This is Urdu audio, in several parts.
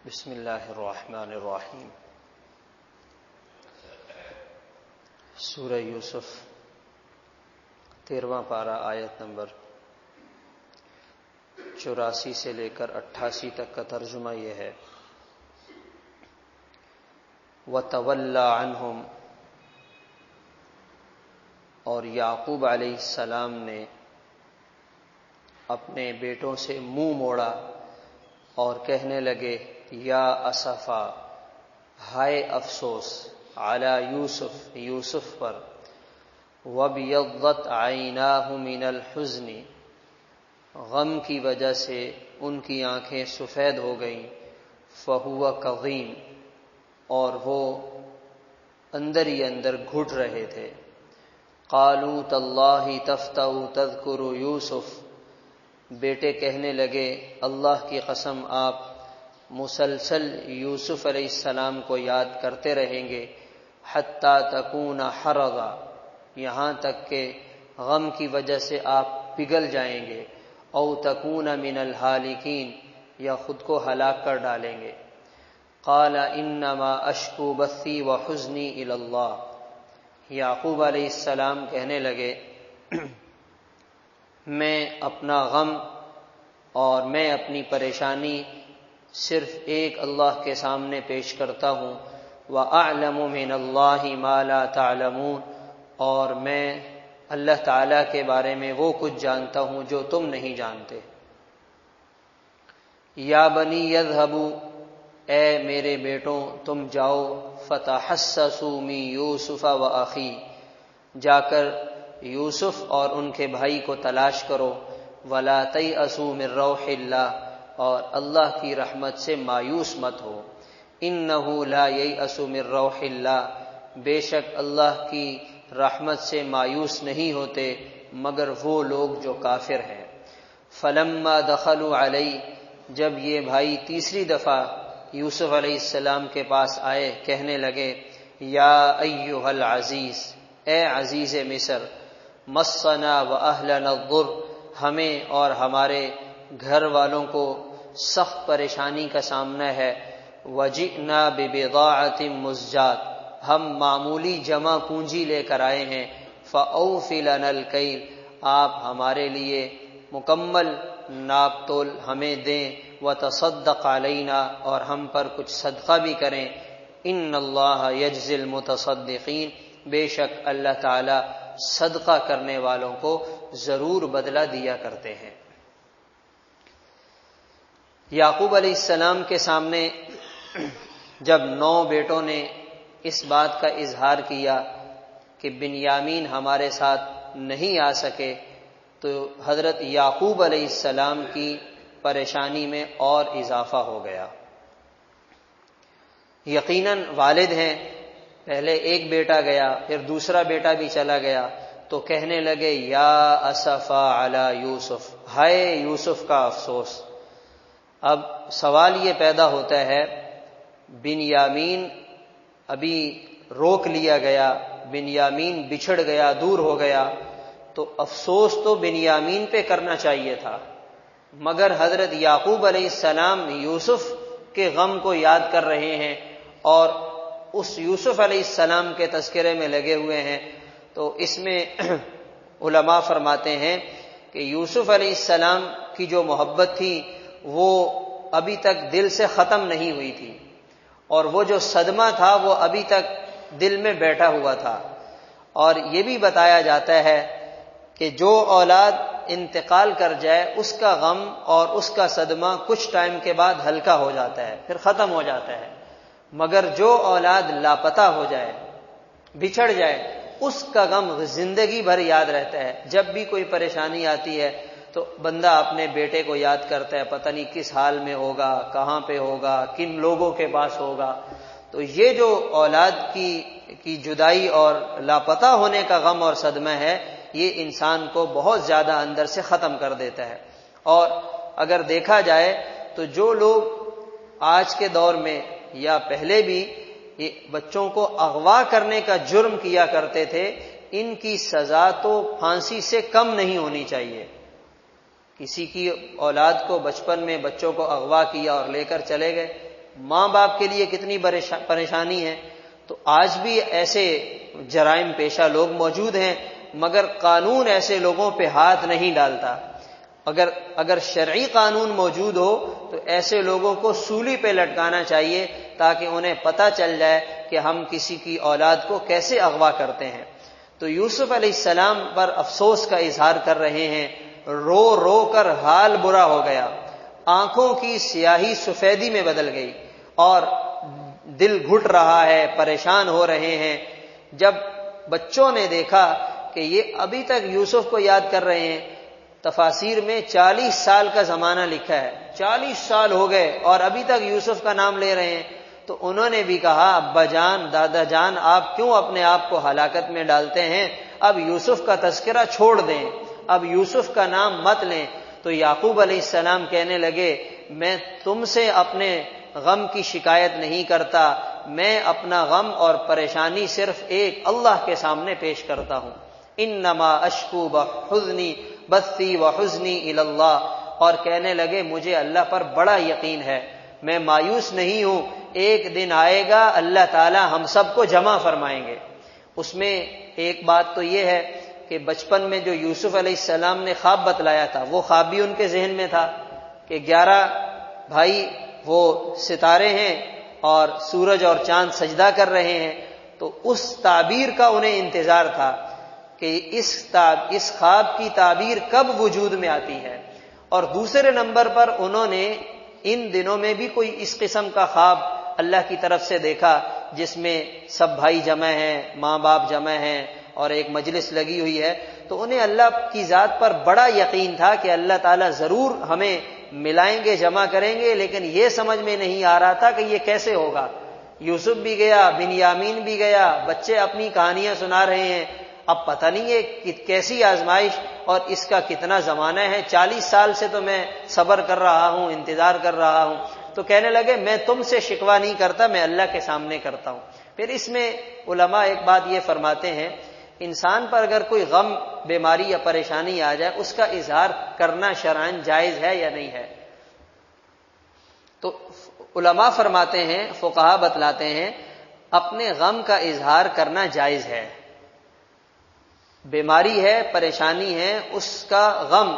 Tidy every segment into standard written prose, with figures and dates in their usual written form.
بسم اللہ الرحمن الرحیم۔ سورہ یوسف 13واں پارہ آیت نمبر 84 سے لے کر 88 تک کا ترجمہ یہ ہے: وَتَوَلَّى عَنْهُمْ، اور یعقوب علیہ السلام نے اپنے بیٹوں سے منہ موڑا اور کہنے لگے: یا اسفا، ہائے افسوس، علی یوسف، یوسف پر، وَابْيَضَّتْ عَيْنَاهُ مِنَ الْحُزْنِ، غم کی وجہ سے ان کی آنکھیں سفید ہو گئیں، فَهُوَ كَظِيمٌ، اور وہ اندر ہی اندر گھٹ رہے تھے۔ قالوا تاللہ تفتأ تذکر یوسف، بیٹے کہنے لگے اللہ کی قسم آپ مسلسل یوسف علیہ السلام کو یاد کرتے رہیں گے، حتی تکون حرضا، یہاں تک کہ غم کی وجہ سے آپ پگھل جائیں گے، او تکون من الہالکین، یا خود کو ہلاک کر ڈالیں گے۔ قال انما اشکو بثی وحزنی الی اللہ، یعقوب علیہ السلام کہنے لگے میں اپنا غم اور میں اپنی پریشانی صرف ایک اللہ کے سامنے پیش کرتا ہوں، وَأَعْلَمُ مِنَ اللَّهِ مَا لَا تَعْلَمُونَ، اور میں اللہ تعالیٰ کے بارے میں وہ کچھ جانتا ہوں جو تم نہیں جانتے۔ یا بنی یذہبوا، اے میرے بیٹوں تم جاؤ، فتحسسوا من یوسف وَأَخِیہ، جا کر یوسف اور ان کے بھائی کو تلاش کرو، وَلَا تَیْأَسُوا مِن رَوْحِ اللَّهِ، اور اللہ کی رحمت سے مایوس مت ہو۔ اِنَّهُ لَا یَیْأَسُ مِن رَوْحِ اللَّهِ، بے شک اللہ کی رحمت سے مایوس نہیں ہوتے مگر وہ لوگ جو کافر ہیں۔ فَلَمَّا دَخَلُوا عَلَیْهِ، جب یہ بھائی تیسری دفعہ یوسف علیہ السلام کے پاس آئے، کہنے لگے یا ایھا العزیز، اے عزیز مصر، مسنا واہلنا الضر، ہمیں اور ہمارے گھر والوں کو سخت پریشانی کا سامنا ہے، وجئنا ببضاعۃ مزجاۃ، ہم معمولی جمع پونجی لے کر آئے ہیں، فاوف لنا الکیل، آپ ہمارے لیے مکمل ناپ تول ہمیں دیں، وتصدق علینا، اور ہم پر کچھ صدقہ بھی کریں، ان اللہ یجزی المتصدقین، بے شک اللہ تعالی صدقہ کرنے والوں کو ضرور بدلہ دیا کرتے ہیں۔ یعقوب علیہ السلام کے سامنے جب 9 بیٹوں نے اس بات کا اظہار کیا کہ بنیامین ہمارے ساتھ نہیں آ سکے، تو حضرت یعقوب علیہ السلام کی پریشانی میں اور اضافہ ہو گیا۔ یقیناً والد ہیں، پہلے ایک بیٹا گیا، پھر دوسرا بیٹا بھی چلا گیا، تو کہنے لگے یا اسفا علی یوسف، ہائے یوسف کا افسوس۔ اب سوال یہ پیدا ہوتا ہے، بنیامین ابھی روک لیا گیا، بنیامین بچھڑ گیا، دور ہو گیا، تو افسوس تو بنیامین پہ کرنا چاہیے تھا، مگر حضرت یعقوب علیہ السلام یوسف کے غم کو یاد کر رہے ہیں اور اس یوسف علیہ السلام کے تذکرے میں لگے ہوئے ہیں۔ تو اس میں علماء فرماتے ہیں کہ یوسف علیہ السلام کی جو محبت تھی وہ ابھی تک دل سے ختم نہیں ہوئی تھی، اور وہ جو صدمہ تھا وہ ابھی تک دل میں بیٹھا ہوا تھا۔ اور یہ بھی بتایا جاتا ہے کہ جو اولاد انتقال کر جائے اس کا غم اور اس کا صدمہ کچھ ٹائم کے بعد ہلکا ہو جاتا ہے، پھر ختم ہو جاتا ہے، مگر جو اولاد لاپتہ ہو جائے، بچھڑ جائے، اس کا غم زندگی بھر یاد رہتا ہے۔ جب بھی کوئی پریشانی آتی ہے تو بندہ اپنے بیٹے کو یاد کرتا ہے، پتہ نہیں کس حال میں ہوگا، کہاں پہ ہوگا، کن لوگوں کے پاس ہوگا۔ تو یہ جو اولاد کی جدائی اور لاپتہ ہونے کا غم اور صدمہ ہے، یہ انسان کو بہت زیادہ اندر سے ختم کر دیتا ہے۔ اور اگر دیکھا جائے تو جو لوگ آج کے دور میں یا پہلے بھی یہ بچوں کو اغوا کرنے کا جرم کیا کرتے تھے، ان کی سزا تو پھانسی سے کم نہیں ہونی چاہیے۔ کسی کی اولاد کو بچپن میں بچوں کو اغوا کیا اور لے کر چلے گئے، ماں باپ کے لیے کتنی پریشانی ہے. تو آج بھی ایسے جرائم پیشہ لوگ موجود ہیں، مگر قانون ایسے لوگوں پہ ہاتھ نہیں ڈالتا. اگر شرعی قانون موجود ہو تو ایسے لوگوں کو سولی پہ لٹکانا چاہیے تاکہ انہیں پتہ چل جائے کہ ہم کسی کی اولاد کو کیسے اغوا کرتے ہیں. تو یوسف علیہ السلام پر افسوس کا اظہار کر رہے ہیں، رو رو کر حال برا ہو گیا، آنکھوں کی سیاہی سفیدی میں بدل گئی اور دل گھٹ رہا ہے، پریشان ہو رہے ہیں. جب بچوں نے دیکھا کہ یہ ابھی تک یوسف کو یاد کر رہے ہیں، تفاسیر میں 40 سال کا زمانہ لکھا ہے، 40 سال ہو گئے اور ابھی تک یوسف کا نام لے رہے ہیں، تو انہوں نے بھی کہا ابا جان، دادا جان، آپ کیوں اپنے آپ کو ہلاکت میں ڈالتے ہیں؟ اب یوسف کا تذکرہ چھوڑ دیں، اب یوسف کا نام مت لیں. تو یعقوب علیہ السلام کہنے لگے میں تم سے اپنے غم کی شکایت نہیں کرتا، میں اپنا غم اور پریشانی صرف ایک اللہ کے سامنے پیش کرتا ہوں. انما اشکو بحزنی بثی وحزنی الی اللہ. اور کہنے لگے مجھے اللہ پر بڑا یقین ہے، میں مایوس نہیں ہوں، ایک دن آئے گا اللہ تعالی ہم سب کو جمع فرمائیں گے. اس میں ایک بات تو یہ ہے کہ بچپن میں جو یوسف علیہ السلام نے خواب بتلایا تھا وہ خواب بھی ان کے ذہن میں تھا کہ 11 بھائی وہ ستارے ہیں اور سورج اور چاند سجدہ کر رہے ہیں. تو اس تعبیر کا انہیں انتظار تھا کہ اس خواب کی تعبیر کب وجود میں آتی ہے. اور دوسرے نمبر پر انہوں نے ان دنوں میں بھی کوئی اس قسم کا خواب اللہ کی طرف سے دیکھا جس میں سب بھائی جمع ہیں، ماں باپ جمع ہیں اور ایک مجلس لگی ہوئی ہے. تو انہیں اللہ کی ذات پر بڑا یقین تھا کہ اللہ تعالیٰ ضرور ہمیں ملائیں گے، جمع کریں گے، لیکن یہ سمجھ میں نہیں آ رہا تھا کہ یہ کیسے ہوگا. یوسف بھی گیا، بنیامین بھی گیا، بچے اپنی کہانیاں سنا رہے ہیں. اب پتہ نہیں ہے کیسی آزمائش اور اس کا کتنا زمانہ ہے. 40 سال سے تو میں صبر کر رہا ہوں، انتظار کر رہا ہوں. تو کہنے لگے میں تم سے شکوہ نہیں کرتا، میں اللہ کے سامنے کرتا ہوں. پھر اس میں علماء ایک بات یہ فرماتے ہیں، انسان پر اگر کوئی غم، بیماری یا پریشانی آ جائے اس کا اظہار کرنا شرعاً جائز ہے یا نہیں ہے؟ تو علماء فرماتے ہیں، فقہا بتلاتے ہیں اپنے غم کا اظہار کرنا جائز ہے. بیماری ہے، پریشانی ہے، اس کا غم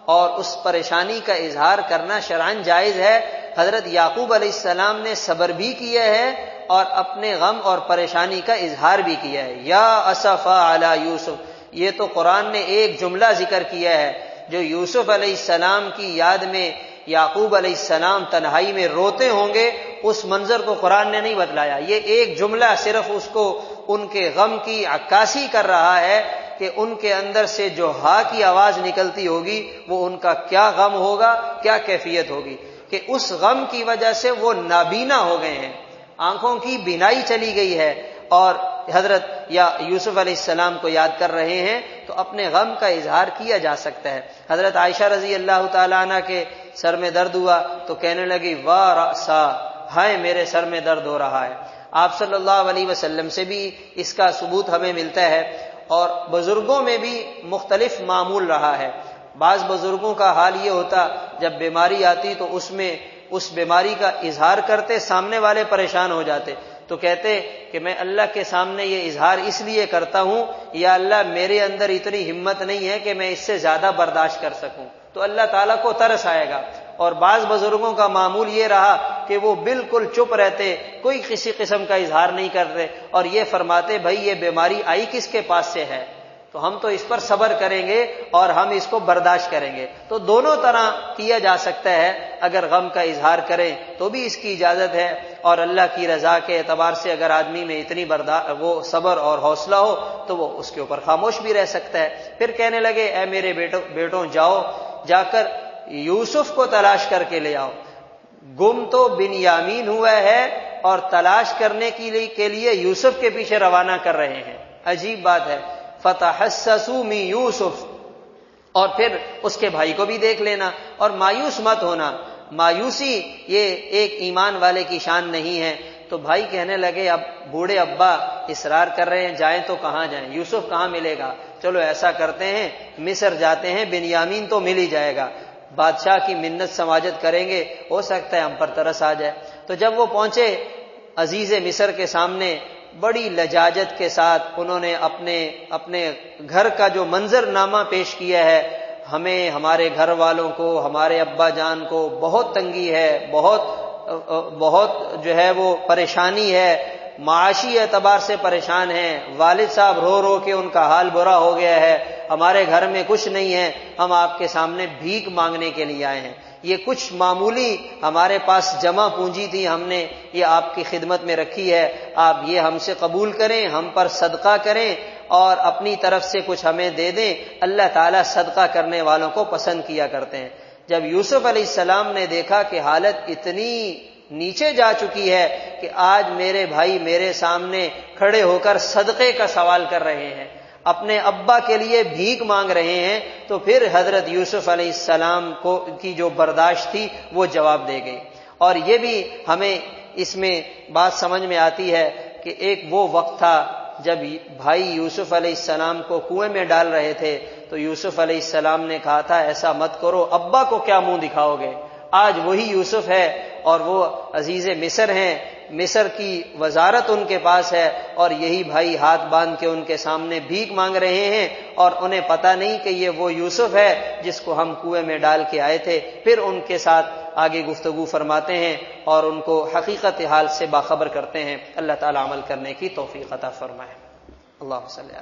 اور اس پریشانی کا اظہار کرنا شرعاً جائز ہے. حضرت یعقوب علیہ السلام نے صبر بھی کیا ہے اور اپنے غم اور پریشانی کا اظہار بھی کیا ہے. یا اسفا علی یوسف، یہ تو قرآن نے ایک جملہ ذکر کیا ہے جو یوسف علیہ السلام کی یاد میں یعقوب علیہ السلام تنہائی میں روتے ہوں گے، اس منظر کو قرآن نے نہیں بتلایا. یہ ایک جملہ صرف اس کو ان کے غم کی عکاسی کر رہا ہے کہ ان کے اندر سے جو ہا کی آواز نکلتی ہوگی وہ ان کا کیا غم ہوگا، کیا کیفیت ہوگی، کہ اس غم کی وجہ سے وہ نابینا ہو گئے ہیں، آنکھوں کی بینائی چلی گئی ہے اور حضرت یا یوسف علیہ السلام کو یاد کر رہے ہیں. تو اپنے غم کا اظہار کیا جا سکتا ہے. حضرت عائشہ رضی اللہ تعالیٰ عنہ کے سر میں درد ہوا تو کہنے لگی واہ رأسا، ہائے میرے سر میں درد ہو رہا ہے. آپ صلی اللہ علیہ وسلم سے بھی اس کا ثبوت ہمیں ملتا ہے. اور بزرگوں میں بھی مختلف معمول رہا ہے. بعض بزرگوں کا حال یہ ہوتا جب بیماری آتی تو اس میں اس بیماری کا اظہار کرتے، سامنے والے پریشان ہو جاتے تو کہتے کہ میں اللہ کے سامنے یہ اظہار اس لیے کرتا ہوں یا اللہ میرے اندر اتنی ہمت نہیں ہے کہ میں اس سے زیادہ برداشت کر سکوں، تو اللہ تعالیٰ کو ترس آئے گا. اور بعض بزرگوں کا معمول یہ رہا کہ وہ بالکل چپ رہتے، کوئی کسی قسم کا اظہار نہیں کرتے اور یہ فرماتے بھائی یہ بیماری آئی کس کے پاس سے ہے، تو ہم تو اس پر صبر کریں گے اور ہم اس کو برداشت کریں گے. تو دونوں طرح کیا جا سکتا ہے. اگر غم کا اظہار کریں تو بھی اس کی اجازت ہے، اور اللہ کی رضا کے اعتبار سے اگر آدمی میں اتنی وہ صبر اور حوصلہ ہو تو وہ اس کے اوپر خاموش بھی رہ سکتا ہے. پھر کہنے لگے اے میرے بیٹوں جاؤ، جا کر یوسف کو تلاش کر کے لے آؤ. گم تو بنیامین ہوا ہے اور تلاش کرنے کے لیے یوسف کے پیچھے روانہ کر رہے ہیں. عجیب بات ہے. فتحسسوا من یوسف، اور پھر اس کے بھائی کو بھی دیکھ لینا اور مایوس مت ہونا. مایوسی یہ ایک ایمان والے کی شان نہیں ہے. تو بھائی کہنے لگے اب بوڑھے ابا اصرار کر رہے ہیں جائیں تو کہاں جائیں، یوسف کہاں ملے گا، چلو ایسا کرتے ہیں مصر جاتے ہیں، بنیامین تو مل ہی جائے گا، بادشاہ کی منت سماجت کریں گے، ہو سکتا ہے ہم پر ترس آ جائے. تو جب وہ پہنچے عزیز مصر کے سامنے، بڑی لجاجت کے ساتھ انہوں نے اپنے گھر کا جو منظر نامہ پیش کیا ہے، ہمیں، ہمارے گھر والوں کو، ہمارے ابا جان کو بہت تنگی ہے، بہت جو ہے وہ پریشانی ہے، معاشی اعتبار سے پریشان ہیں، والد صاحب رو رو کے ان کا حال برا ہو گیا ہے، ہمارے گھر میں کچھ نہیں ہے، ہم آپ کے سامنے بھیک مانگنے کے لیے آئے ہیں، یہ کچھ معمولی ہمارے پاس جمع پونجی تھی، ہم نے یہ آپ کی خدمت میں رکھی ہے، آپ یہ ہم سے قبول کریں، ہم پر صدقہ کریں اور اپنی طرف سے کچھ ہمیں دے دیں، اللہ تعالیٰ صدقہ کرنے والوں کو پسند کیا کرتے ہیں۔ جب یوسف علیہ السلام نے دیکھا کہ حالت اتنی نیچے جا چکی ہے کہ آج میرے بھائی میرے سامنے کھڑے ہو کر صدقے کا سوال کر رہے ہیں، اپنے ابا کے لیے بھیک مانگ رہے ہیں، تو پھر حضرت یوسف علیہ السلام کی جو برداشت تھی وہ جواب دے گئی۔ اور یہ بھی ہمیں اس میں بات سمجھ میں آتی ہے کہ ایک وہ وقت تھا جب بھائی یوسف علیہ السلام کو کنویں میں ڈال رہے تھے تو یوسف علیہ السلام نے کہا تھا ایسا مت کرو، ابا کو کیا منہ دکھاؤ گے، آج وہی یوسف ہے اور وہ عزیز مصر ہیں، مصر کی وزارت ان کے پاس ہے، اور یہی بھائی ہاتھ باندھ کے ان کے سامنے بھیک مانگ رہے ہیں، اور انہیں پتہ نہیں کہ یہ وہ یوسف ہے جس کو ہم کنویں میں ڈال کے آئے تھے۔ پھر ان کے ساتھ آگے گفتگو فرماتے ہیں اور ان کو حقیقت حال سے باخبر کرتے ہیں۔ اللہ تعالی عمل کرنے کی توفیق عطا فرمائے۔ اللہ صلی اللہ